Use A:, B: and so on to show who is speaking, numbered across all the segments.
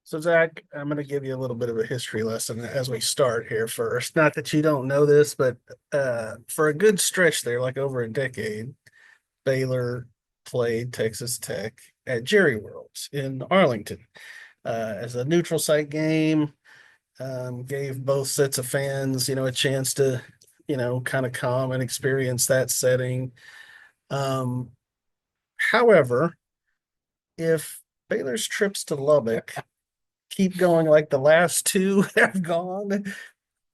A: So, Zach, I'm going to give you a little bit of a history lesson as we start here first. Not that you don't know this, but for a good stretch there, like over a decade, Baylor played Texas Tech at Jerry World's in Arlington as a neutral site game. Gave both sets of fans, a chance to, kind of come and experience that setting. Um, However, if Baylor's trips to Lubbock keep going like the last two have gone,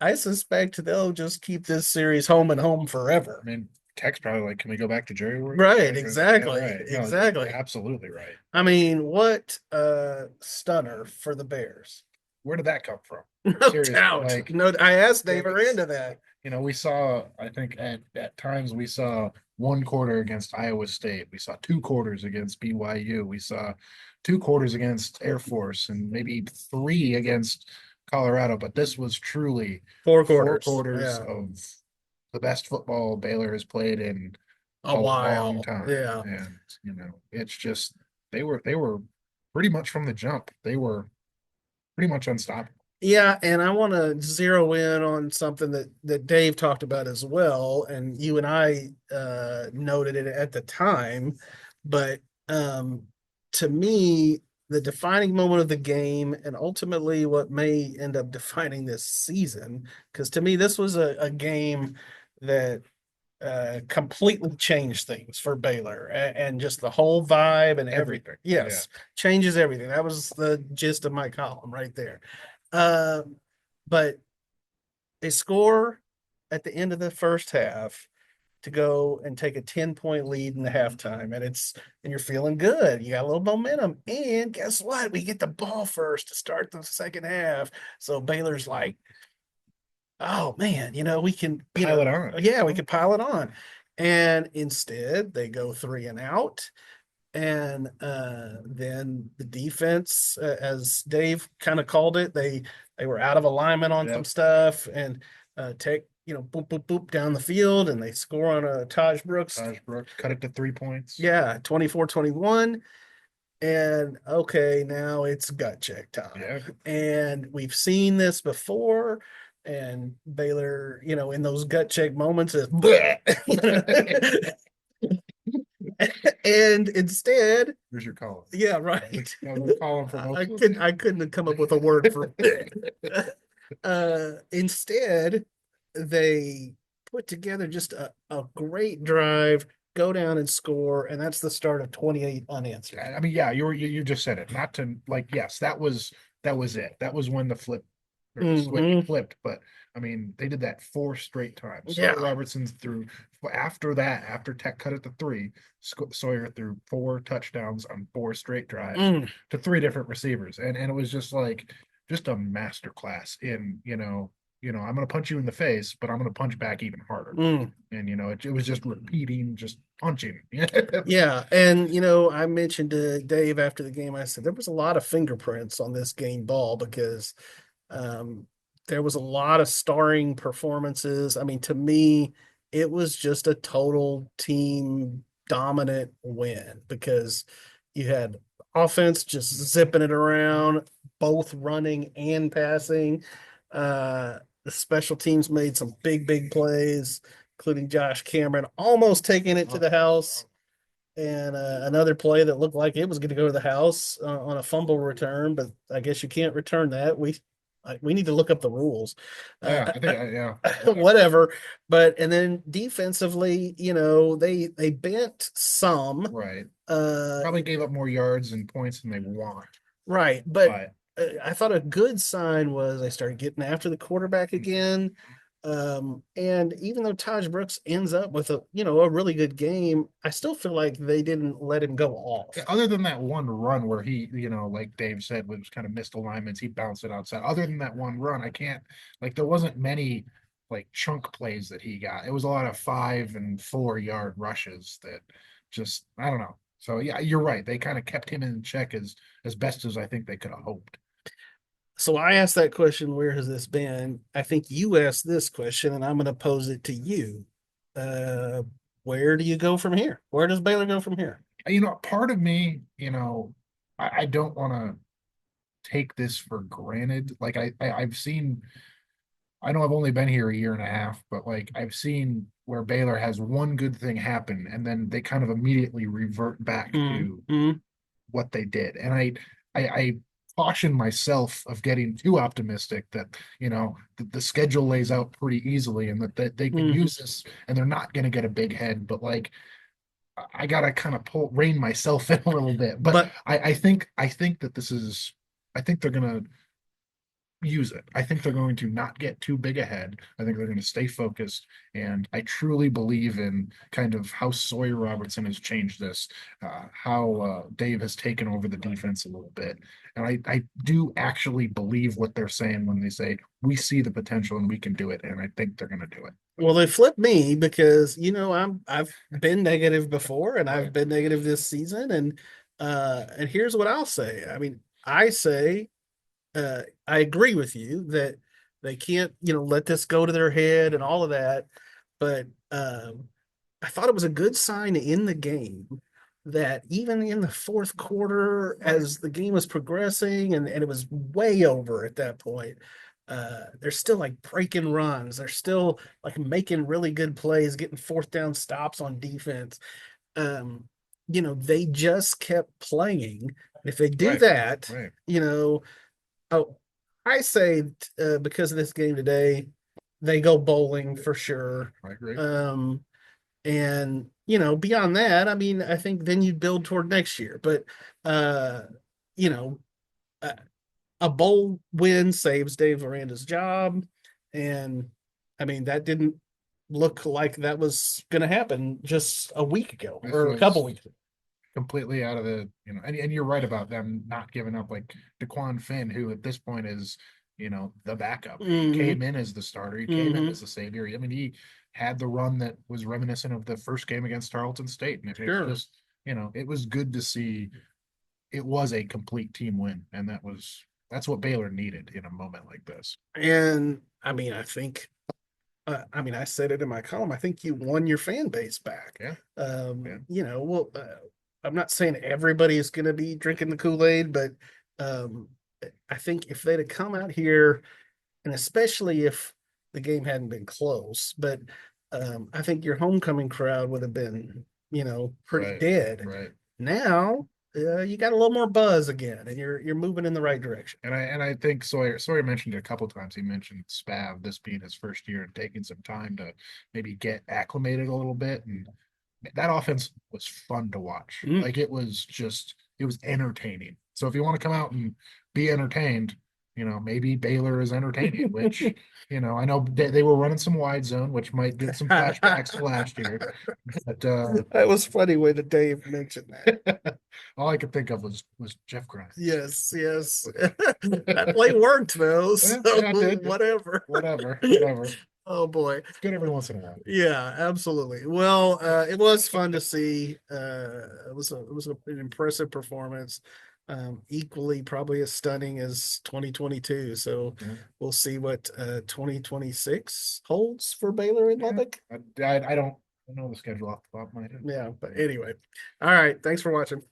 A: I suspect they'll just keep this series home and home forever.
B: I mean, Tech's probably like, can we go back to Jerry World?
A: Right,
B: Yeah,
A: exactly,
B: right. No,
A: exactly.
B: absolutely right.
A: I mean, what a stunner for the Bears.
B: Where did that come from?
A: No
B: Seriously,
A: doubt. No, I asked
B: it's
A: dave-aranda that.
B: we saw. I think at times we saw one quarter against Iowa State. We saw two quarters against BYU. We saw two quarters against Air Force, and maybe three against Colorado. But this was truly
A: Four
B: four
A: quarters.
B: quarters
A: Yeah.
B: of the best football Baylor has played in
A: A
B: a long
A: while.
B: time.
A: Yeah.
B: And it's just they were pretty much from the jump. They were pretty much unstoppable.
A: Yeah, and I want to zero in on something that Dave talked about as well, and you and I noted it at the time, but to me, the defining moment of the game, and ultimately what may end up defining this season, because to me this was a game that completely changed things for Baylor and just the whole vibe and everything.
B: Everything. Yeah.
A: Yes, changes everything. That was the gist of my column right there. Uh, but they score at the end of the first half to go and take a 10-point lead in the halftime. And you're feeling good. You got a little momentum. And guess what? We get the ball first to start the second half. So Baylor's like, oh man, we can,
B: Pile it on.
A: yeah, we can pile it on. And instead they go three and out. And then the defense, as Dave kind of called it, they were out of alignment on some
B: Yep.
A: stuff, and Tech, boop boop boop down the field, and they score on a Taj Brooks,
B: Taj Brooks cut it to 3 points.
A: yeah, 24-21. And okay, now it's gut check time,
B: Yeah.
A: and we've seen this before. And Baylor, in those gut check moments, is and instead,
B: Here's your call.
A: yeah,
B: That
A: right.
B: was a column for
A: I
B: most of
A: couldn't I couldn't have come up with a word for instead they put together just a great drive, go down and score, and that's the start of 28 unanswered.
B: I mean, yeah, you just said it. Not to like, yes, that was it. That was when the flip or the switch
A: Hmm.
B: flipped. But I mean, they did that four straight times. Sawyer
A: Yeah.
B: Robertson threw after that, after Tech cut it to three, Sawyer threw four touchdowns on four straight drives
A: Mm.
B: to three different receivers. And it was just like just a master class in, I'm gonna punch you in the face, but I'm gonna punch back even harder.
A: Mm.
B: And it was just repeating, just punching.
A: Yeah, and I mentioned to Dave after the game, I said there was a lot of fingerprints on this game ball because Um, there was a lot of starring performances. I mean, to me, it was just a total team dominant win because you had offense just zipping it around, both running and passing. The special teams made some big, big plays, including Josh Cameron almost taking it to the house. And another play that looked like it was going to go to the house on a fumble return, but I guess you can't return that. We need to look up the rules.
B: Yeah, I think yeah.
A: Whatever. But and then defensively, they bent some.
B: Right.
A: Uh,
B: Probably gave up more yards and points than they want.
A: right, but
B: But
A: I thought a good sign was they started getting after the quarterback again. And even though Taj Brooks ends up with a really good game, I still feel like they didn't let him go off.
B: other than that one run where he, like Dave said, was kind of missed alignments, he bounced it outside. Other than that one run, I can't there wasn't many like chunk plays that he got. It was a lot of 5 and 4 yard rushes that just I don't know. So yeah, you're right. They kind of kept him in check as best as I think they could have hoped.
A: So I asked that question, where has this been? I think you asked this question, and I'm going to pose it to you. Uh, where do you go from here? Where does Baylor go from here?
B: Part of me, I don't want to take this for granted. Like I've seen, I know I've only been here a year and a half, but like I've seen where Baylor has one good thing happen and then they kind of immediately revert back to
A: Mm-hmm.
B: what they did. And I caution myself of getting too optimistic that, the schedule lays out pretty easily and that they can
A: Mm-hmm.
B: use this and they're not going to get a big head. But like, I gotta kind of rein myself in a little bit. But
A: But
B: I think that this is, I think they're gonna use it. I think they're going to not get too big ahead. I think they're going to stay focused. And I truly believe in kind of how Sawyer Robertson has changed this, how Dave has taken over the defense a little bit. And I do actually believe what they're saying when they say, we see the potential and we can do it. And I think they're going to do it.
A: well, they flipped me because I've been negative before and I've
B: Right.
A: been negative this season, and here's what I'll say. I mean, I say I agree with you that they can't, let this go to their head and all of that. But I thought it was a good sign in the game that even in the fourth quarter, as the game was progressing and it was way over at that point, they're still like breaking runs. They're still like making really good plays, getting fourth down stops on defense. Um, they just kept playing. If they do
B: Right.
A: that,
B: Right.
A: oh, I say because of this game today, they go bowling for sure.
B: I agree.
A: Um, and beyond that, I mean, I think then you build toward next year. But uh, you know, a, a bowl win saves Dave Aranda's job, and I mean that didn't look like that was going to happen just a week ago
B: This
A: or a couple
B: was
A: weeks ago.
B: completely out of and you're right about them not giving up like DeQuan Finn, who at this point is, the backup. He
A: Mm-hmm.
B: came in as the starter, he came in
A: Mm-hmm.
B: as the savior. I mean, he had the run that was reminiscent of the first game against Tarleton State. And it's
A: Sure.
B: just, it was good to see it was a complete team win. And that's what Baylor needed in a moment like this.
A: And I mean, I mean, I said it in my column. I think you won your fan base back.
B: Yeah. Yeah.
A: Well, I'm not saying everybody is going to be drinking the Kool-Aid, but um, I think if they'd have come out here, and especially if the game hadn't been close, but I think your homecoming crowd would have been, pretty
B: Right.
A: dead.
B: Right.
A: Now, you got a little more buzz again, and you're moving in the right direction.
B: And I think Sawyer mentioned it a couple times. He mentioned Spav, this being his first year and taking some time to maybe get acclimated a little bit. And that offense was fun to watch.
A: Mm.
B: Like it was entertaining. So if you want to come out and be entertained, maybe Baylor is entertaining, which, I know they were running some wide zone, which might get some flashbacks to last year. But
A: That was funny way that Dave mentioned that.
B: all I could think of was Jeff Grimes.
A: Yes, yes. That play worked though, so
B: Yeah, it did.
A: whatever.
B: Whatever.
A: Oh boy.
B: It's good every once in a while.
A: Yeah, absolutely. Well, it was fun to see. An impressive performance. Equally probably as stunning as 2022. So
B: Yeah.
A: we'll see what 2026 holds for Baylor in
B: Yeah.
A: Lubbock.
B: I don't know the schedule off the top of my head.
A: Yeah, but anyway. All right. Thanks for watching.